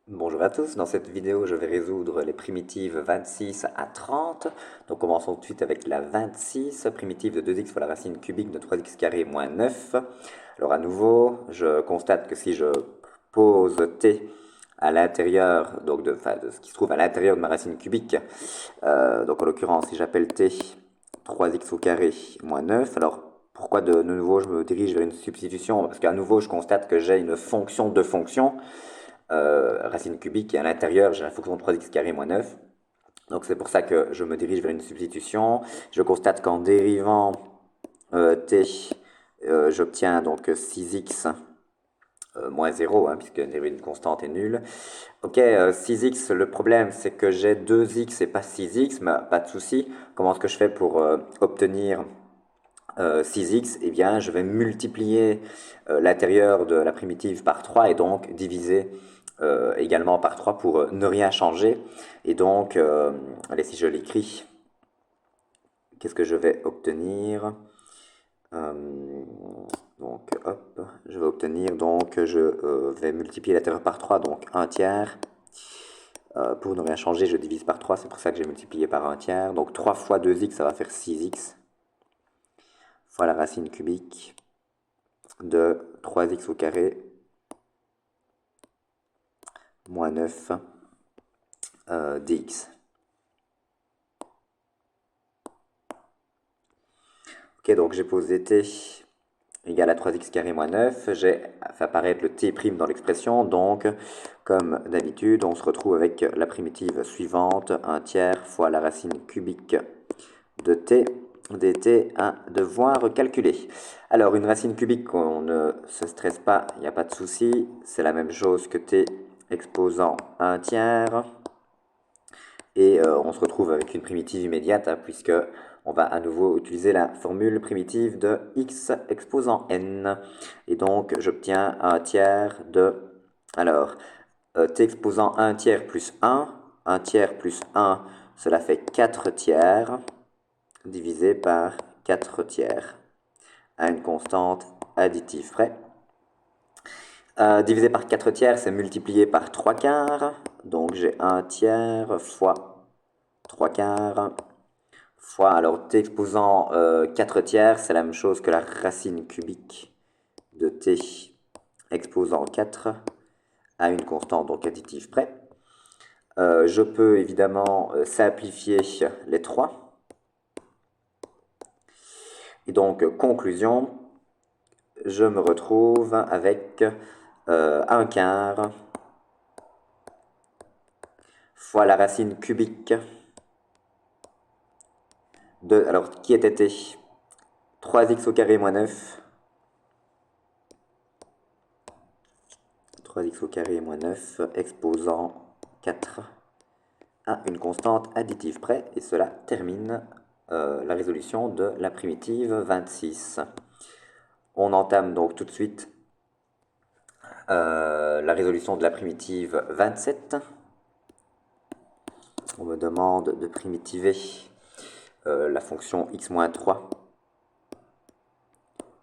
Bonjour à tous, dans cette vidéo je vais résoudre les primitives 26 à 30. Donc commençons tout de suite avec la 26, primitive de 2x fois la racine cubique de 3x carré moins 9. Alors à nouveau, je constate que si je pose t à l'intérieur de ce qui se trouve à l'intérieur de ma racine cubique, donc en l'occurrence si j'appelle t 3x au carré moins 9, alors pourquoi de nouveau je me dirige vers une substitution? Parce qu'à nouveau je constate que j'ai une fonction de fonction, racine cubique, et à l'intérieur, j'ai la fonction de 3x carré moins 9. Donc c'est pour ça que je me dirige vers une substitution. Je constate qu'en dérivant t, j'obtiens donc 6x moins 0, hein, puisque dériver d'une constante est nul. Ok, 6x, le problème c'est que j'ai 2x et pas 6x, mais pas de souci. Comment est-ce que je fais pour obtenir 6x? Eh bien, je vais multiplier l'intérieur de la primitive par 3 et donc diviser également par 3 pour ne rien changer. Et donc, allez, si je l'écris, qu'est-ce que je vais obtenir? Euh, donc, hop, je vais obtenir, donc, je vais multiplier l'intérieur par 3, donc 1 tiers. Pour ne rien changer, je divise par 3, c'est pour ça que j'ai multiplié par 1 tiers. Donc 3 fois 2x, ça va faire 6x, fois la racine cubique de 3x au carré moins 9 dx. Ok, donc j'ai posé t égale à 3x carré moins 9. J'ai fait apparaître le t' dans l'expression. Donc, comme d'habitude, on se retrouve avec la primitive suivante, 1 tiers fois la racine cubique de t dt à devoir calculer. Alors, une racine cubique, on ne se stresse pas, il n'y a pas de souci. C'est la même chose que t exposant 1 tiers. Et on se retrouve avec une primitive immédiate, hein, puisque on va à nouveau utiliser la formule primitive de x exposant n. Et donc, j'obtiens un tiers de... Alors, t exposant 1 tiers plus 1 tiers plus 1, cela fait 4 tiers, divisé par 4 tiers, à une constante additive près. Divisé par 4 tiers, c'est multiplié par 3 quarts. Donc, j'ai 1 tiers fois 3 quarts fois, alors t exposant 4 tiers, c'est la même chose que la racine cubique de t exposant 4 à une constante, donc additive près. Je peux évidemment simplifier les 3. Et donc, conclusion, je me retrouve avec 1 quart fois la racine cubique de, alors qui était t? 3x au carré moins 9. 3x au carré moins 9 exposant 4 à une constante additive près, et cela termine la résolution de la primitive 26. On entame donc tout de suite la résolution de la primitive 27. On me demande de primitiver la fonction x-3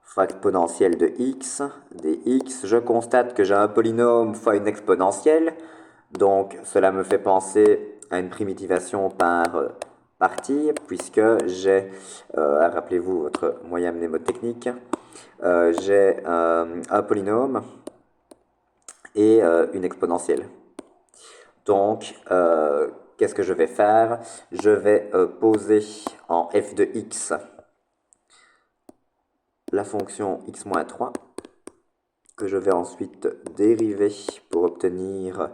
fois exponentielle de x, dx. Je constate que j'ai un polynôme fois une exponentielle, donc cela me fait penser à une primitivation par partie, puisque j'ai, rappelez-vous votre moyen mnémotechnique, j'ai un polynôme et une exponentielle. Donc, qu'est-ce que je vais faire? Je vais poser en f de x la fonction x-3, que je vais ensuite dériver pour obtenir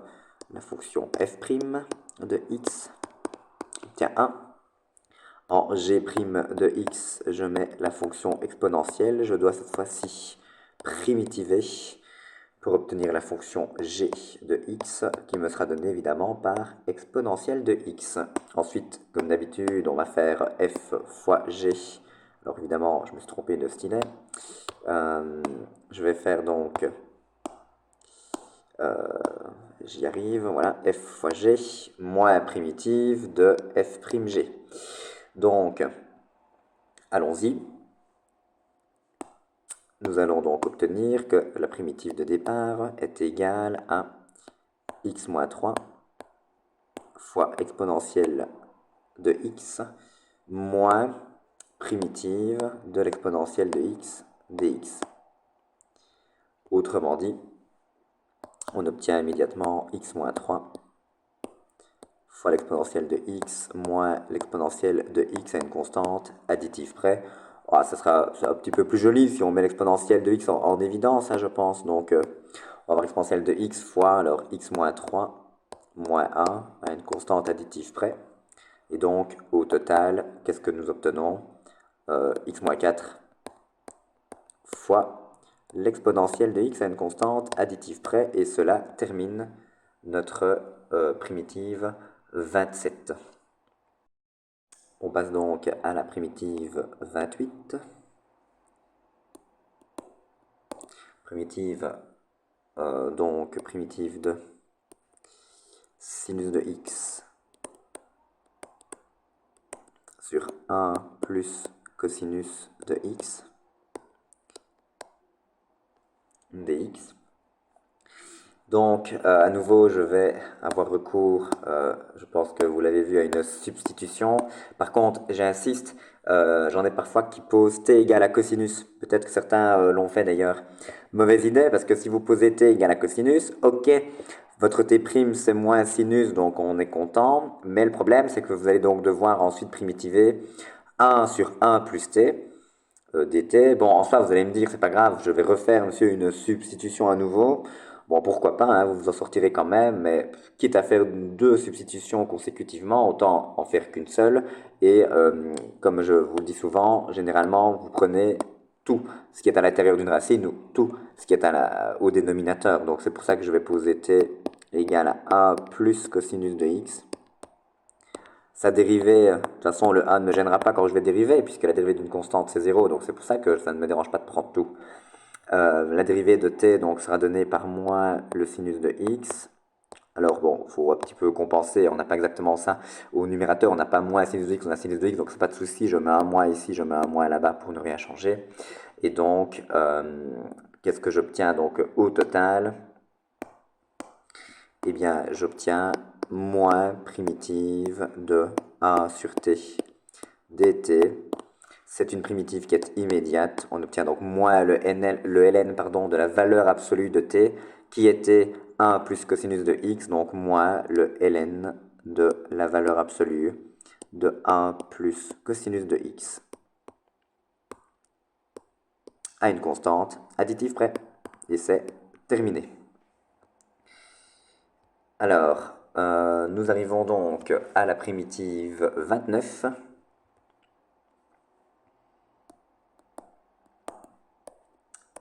la fonction f' de x, tiens 1. En g' de x, je mets la fonction exponentielle. Je dois cette fois-ci primitiver pour obtenir la fonction g de x, qui me sera donnée évidemment par exponentielle de x. Ensuite, comme d'habitude, on va faire f fois g. Alors évidemment, je me suis trompé de stylet. Je vais faire donc... j'y arrive, voilà, f fois g, moins primitive de f'g. Donc, allons-y. Nous allons donc obtenir que la primitive de départ est égale à x moins 3 fois exponentielle de x moins primitive de l'exponentielle de x dx. Autrement dit, on obtient immédiatement x moins 3 fois l'exponentielle de x moins l'exponentielle de x à une constante additive près. Oh, ça sera un petit peu plus joli si on met l'exponentielle de x en évidence, hein, je pense. Donc, on va avoir l'exponentielle de x fois alors x moins 3 moins 1 à une constante additive près. Et donc, au total, qu'est-ce que nous obtenons? X moins 4 fois l'exponentielle de x à une constante additive près. Et cela termine notre primitive 27. On passe donc à la primitive 28. Primitive, donc primitive de sinus de x sur 1 plus cosinus de x dx. Donc, à nouveau, je vais avoir recours, je pense que vous l'avez vu, à une substitution. Par contre, j'insiste, j'en ai parfois qui posent t égale à cosinus. Peut-être que certains l'ont fait d'ailleurs. Mauvaise idée, parce que si vous posez t égale à cosinus, ok, votre t' c'est moins sinus, donc on est content. Mais le problème, c'est que vous allez donc devoir ensuite primitiver 1 sur 1 plus t dt. Bon, en soi, vous allez me dire, c'est pas grave, je vais refaire, monsieur, une substitution à nouveau. Bon, pourquoi pas, hein, vous vous en sortirez quand même, mais quitte à faire deux substitutions consécutivement, autant en faire qu'une seule. Et comme je vous le dis souvent, généralement, vous prenez tout ce qui est à l'intérieur d'une racine ou tout ce qui est au dénominateur. Donc c'est pour ça que je vais poser t égale à 1 plus cosinus de x. Sa dérivée, de toute façon le 1 ne me gênera pas quand je vais dériver, puisque la dérivée d'une constante c'est 0, donc c'est pour ça que ça ne me dérange pas de prendre tout. La dérivée de t donc, sera donnée par moins le sinus de x. Alors bon, il faut un petit peu compenser, on n'a pas exactement ça. Au numérateur, on n'a pas moins sinus de x, on a sinus de x, donc c'est pas de souci, je mets un moins ici, je mets un moins là-bas pour ne rien changer. Et donc, qu'est-ce que j'obtiens donc au total? Eh bien, j'obtiens moins primitive de 1 sur t dt. C'est une primitive qui est immédiate. On obtient donc moins le ln pardon, de la valeur absolue de t, qui était 1 plus cosinus de x, donc moins le ln de la valeur absolue de 1 plus cosinus de x à une constante additive près. Et c'est terminé. Alors, nous arrivons donc à la primitive 29.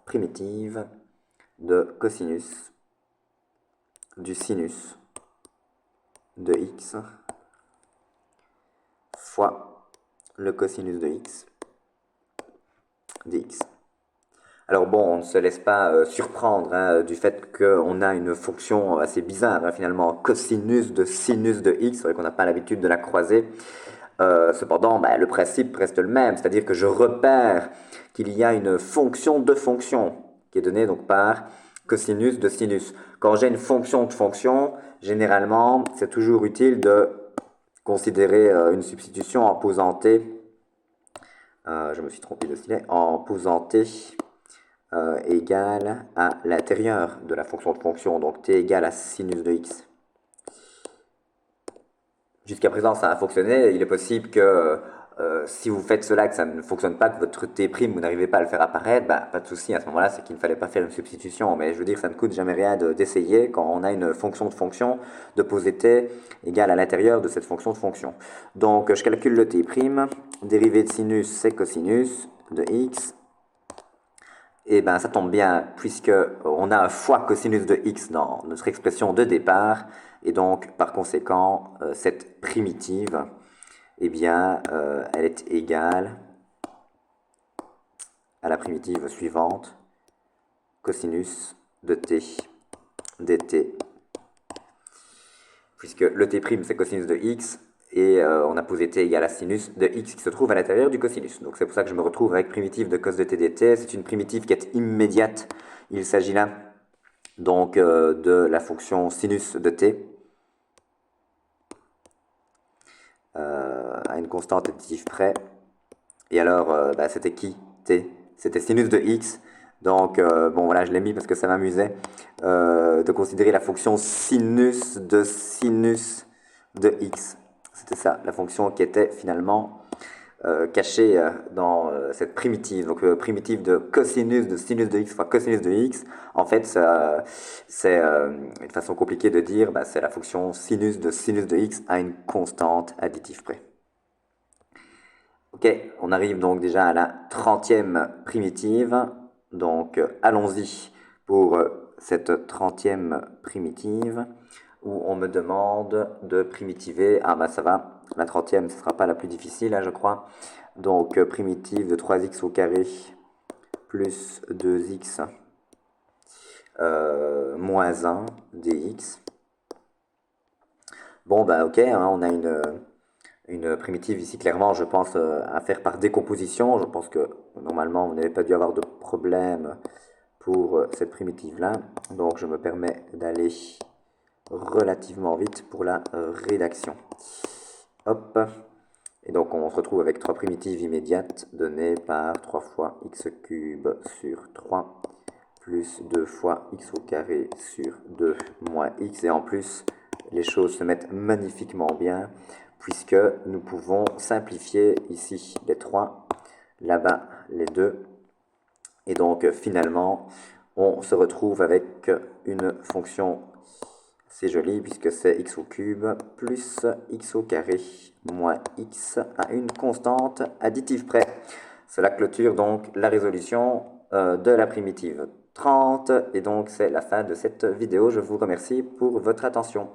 Primitive de cosinus du sinus de x fois le cosinus de x dx. Alors bon, on ne se laisse pas surprendre hein, du fait qu'on a une fonction assez bizarre, hein, finalement, cosinus de sinus de x, c'est vrai qu'on n'a pas l'habitude de la croiser. Cependant, bah, le principe reste le même, c'est-à-dire que je repère qu'il y a une fonction de fonction qui est donnée donc par cosinus de sinus. Quand j'ai une fonction de fonction, généralement, c'est toujours utile de considérer une substitution en posant t, je me suis trompé de stylet, en posant t égale à l'intérieur de la fonction de fonction, donc t égale à sinus de x. Jusqu'à présent, ça a fonctionné. Il est possible que si vous faites cela, que ça ne fonctionne pas, que votre t', vous n'arrivez pas à le faire apparaître, bah, pas de souci. À ce moment-là, c'est qu'il ne fallait pas faire une substitution. Mais je veux dire, ça ne coûte jamais rien d'essayer, quand on a une fonction de fonction, de poser t égale à l'intérieur de cette fonction de fonction. Donc, je calcule le t'. Dérivée de sinus, c'est cosinus de x. Et bien, ça tombe bien, puisque on a un fois cosinus de x dans notre expression de départ, et donc, par conséquent, cette primitive, eh bien, elle est égale à la primitive suivante, cosinus de t dt, puisque le t' c'est cosinus de x, et on a posé t égale à sinus de x qui se trouve à l'intérieur du cosinus. Donc c'est pour ça que je me retrouve avec primitive de cos de t dt. C'est une primitive qui est immédiate. Il s'agit là donc de la fonction sinus de t à une constante additive près. Et alors, c'était qui t? C'était sinus de x. Donc, bon voilà, je l'ai mis parce que ça m'amusait de considérer la fonction sinus de x. C'était ça, la fonction qui était finalement cachée dans cette primitive. Donc, primitive de cosinus de sinus de x fois cosinus de x. En fait, c'est une façon compliquée de dire, c'est la fonction sinus de x à une constante additive près. Ok, on arrive donc déjà à la 30e primitive. Donc allons-y pour cette 30e primitive où on me demande de primitiver. Ah bah ça va, la 30e ce ne sera pas la plus difficile je crois. Donc primitive de 3x au carré plus 2x moins 1 dx. Bon bah ok, on a une primitive ici, clairement, je pense à faire par décomposition. Je pense que normalement, vous n'avez pas dû avoir de problème pour cette primitive-là. Donc, je me permets d'aller relativement vite pour la rédaction. Hop. Et donc, on se retrouve avec trois primitives immédiates données par 3 fois x cube sur 3 plus 2 fois x au carré sur 2 moins x. Et en plus, les choses se mettent magnifiquement bien puisque nous pouvons simplifier ici les 3, là-bas les 2. Et donc finalement, on se retrouve avec une fonction, c'est joli puisque c'est x au cube plus x au carré moins x à une constante additive près. Cela clôture donc la résolution de la primitive 30 et donc c'est la fin de cette vidéo. Je vous remercie pour votre attention.